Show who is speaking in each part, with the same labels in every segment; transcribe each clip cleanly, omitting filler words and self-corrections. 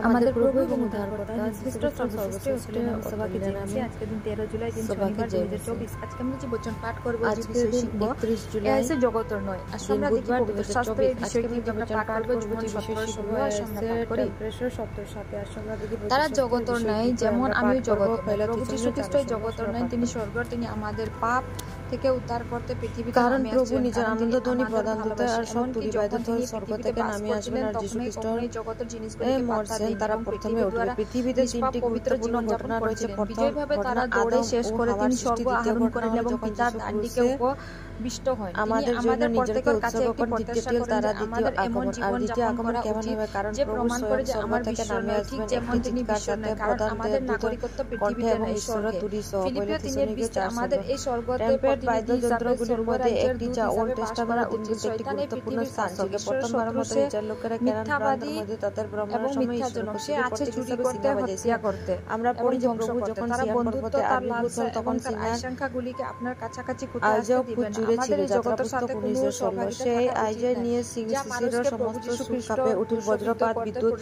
Speaker 1: আমাদের প্রভু এবং উদ্ধারকর্তা যিশু খ্রিস্টের সর্বশ্রেষ্ঠ সভাকে জেনেছি আজকে দিন 13 জুলাই দিন শনিবার 2024 আজকে আমরা যে বচন পাঠ করব যে বিষয় শিখব 31 জুলাই এসে জগতর নয় আসলে আমরা দেখি পবিত্র শাস্ত্রের বিষয়টি আমরা পাঠ করব জীবন 17 ষোলো আমরা পাঠ করি প্রেষর শব্দের সাথে আসলে আমরা দেখি তারা জগতর নয় যেমন আমিও জগতর প্রভু যিশু খ্রিস্টই জগতর নয় তিনি স্বর্গের তিনি আমাদের পাপ থেকে উদ্ধার করতে পৃথিবীতে
Speaker 2: কারণ প্রভু নিজের আনন্দধ্বনি প্রদান করতে আর সব তুলিবাদিত স্বর্গ থেকে নামিয়ে আসবেন আর যিশু খ্রিস্ট
Speaker 1: জগতের জিনিসগুলোকে
Speaker 2: মরছেন তারা প্রথমে উঠবে পৃথিবীতে তিনটি গুরুত্বপূর্ণ ঘটনা রয়েছে
Speaker 1: বিজয়ভাবে তারা দৌড়ে শেষ করে তিনি স্বর্গ আরোহণ করেন এবং পিতার ডানদিকে উপবিষ্ট হন
Speaker 2: আমাদের প্রত্যেকের কাছে একটি প্রত্যাশা করেন তারা দ্বিতীয় আগমন আর দ্বিতীয় আগমন কেমন হবে কারণ
Speaker 1: যে প্রমাণ করে যে আমার থেকে নামে আসবেন যেমন তিনি বিশ্বের নয় কারণ আমাদের নাগরিকত্ব পৃথিবীতে এবং ঈশ্বরের ফিলিপিও 3:20 আমাদের এই স্বর্গতে
Speaker 2: বাদ্যযন্ত্রগুলির মধ্যে একটি যা ওল্ড টেস্টামেন্টের উদ্ভিদ একটি গুরুত্বপূর্ণ স্থান থেকে প্রথমবার মতো ইসরায়েল লোকেরা কেনানদের মধ্যে তাদের ব্রহ্মার সময় ঈশ্বরের
Speaker 1: সে আছে চুরি করতে হত্যা করতে
Speaker 2: আমরা পড়ি যে প্রভু যখন সিয়ন পর্বতে আবির্ভূত হন তখন সিনাই
Speaker 1: সংখ্যাগুলিকে আপনার কাছাকাছি কোথায়
Speaker 2: আইজাও খুব জুড়ে ছিল জগতের সাথে 1916 সেই আইজাই নিয়ে সিসির সমস্ত সুখ কাঁপে উঠিল বজ্রপাত বিদ্যুৎ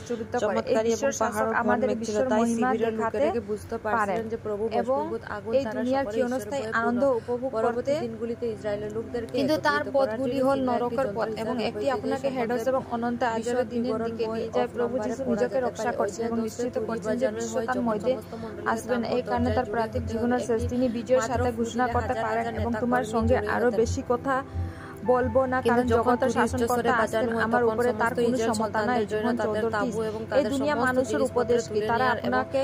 Speaker 2: চমৎকারী এবং পাহাড়
Speaker 1: আমাদের
Speaker 2: ছিল
Speaker 1: বিশ্বের
Speaker 2: তাই
Speaker 1: মহিমা
Speaker 2: শিবিরের
Speaker 1: দেখাতে
Speaker 2: লোকেরা বুঝতে পারছিলেন যে প্রভু
Speaker 1: এবং
Speaker 2: আগুন
Speaker 1: এই দুনিয়ার ক্ষণস্থায়ী আনন্দ উপভোগ করতে
Speaker 2: দিনগুলিতে ইসরায়েলের লোকদেরকে
Speaker 1: কিন্তু তার পথগুলি হল নরকের পথ এবং একটি আপনাকে হেডস এবং অনন্ত আজাবের দিনের দিকে নিয়ে যায় প্রভু যিশু নিজেকে রক্ষা করছেন এবং নিশ্চিত করছেন যে বিশ্ব তার মধ্যে আসবেন এই কারণে তার প্রাতিক জীবনের শেষ তিনি বিজয়ের সাথে ঘোষণা করতে পারেন এবং তোমার সঙ্গে আরো বেশি কথা বলবো না কারণ জগতের শাসনকর্তা আছেন আমার উপরে তার কোনো ক্ষমতা নাই জীবন 34 এই দুনিয়া মানুষের উপদেশ কি তারা আপনাকে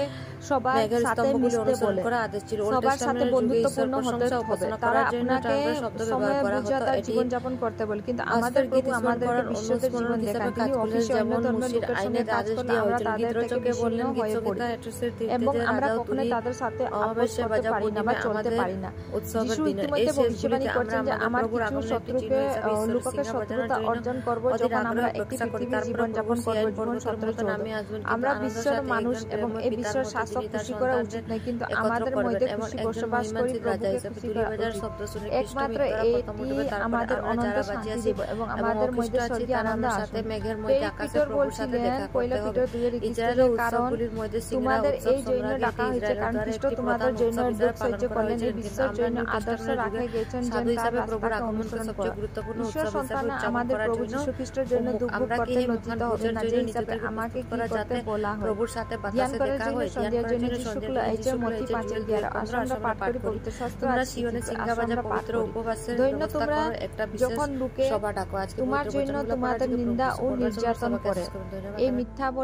Speaker 1: সবার সাথে মিশতে বলে সবার সাথে বন্ধুত্বপূর্ণ হতে হবে তারা আপনাকে সময় বুঝাতে জীবন যাপন করতে বলে কিন্তু আমাদের প্রভু আমাদেরকে বিশ্বতে জীবন দেখান তিনি অফিসে অন্য ধর্মের লোকের সঙ্গে কাজ করলে আমরা তাদের থেকে ভিন্ন হয়ে পড়ি এবং আমরা কখনোই তাদের সাথে আপোষ করতে পারি না বা চলতে পারি না যিশু ইতিমধ্যে ভবিষ্যবাণী করছেন যে আমার কিছু শত্রুকে লোককে শত্রুতা অর্জন করব যখন আমরা একটি পৃথিবীর জীবন যাপন করব জীবন শত্রুতা নামে আমরা বিশ্বের মানুষ এবং এই বিশ্বের শাসক খুশি করা উচিত নয় কিন্তু আমাদের মধ্যে খুশি বসবাস করি প্রভুকে খুশি করা উচিত একমাত্র এটি আমাদের অনন্ত শান্তি দেব এবং আমাদের মধ্যে স্বর্গীয় আনন্দ আসবে মেঘের মধ্যে আকাশের প্রভুর সাথে দেখা করতে হবে ইসরায়েলের উৎসবগুলির মধ্যে তোমাদের এই জন্য ডাকা হয়েছে কারণ খ্রিস্ট তোমাদের জন্য দুঃখ সহ্য করলেন এই বিশ্বের জন্য আদর্শ রাখা গেছেন যে তার প্রভুর আগমন সবচেয়ে গুরুত্বপূর্ণ ঈশ্বর সন্তান আমাদের প্রভু যিশু খ্রিস্টের জন্য দুঃখ করতে লজ্জিত হবে না যে হিসাবে আমাকে কি করতে বলা হয় প্রভুর সাথে ধ্যান করার জন্য সন্ধ্যার জন্য যিশুকুল আইচে মতি 5:11 আমরা পাঠ করি পবিত্র শাস্ত্র আমরা সিয়নে সিংহাবাজে পবিত্র উপবাসের দৈন্য তোমরা একটা বিশেষ সভা ডাকো আজকে তোমার জন্য তোমাদের নিন্দা ও নির্যাতন করে এই মিথ্যা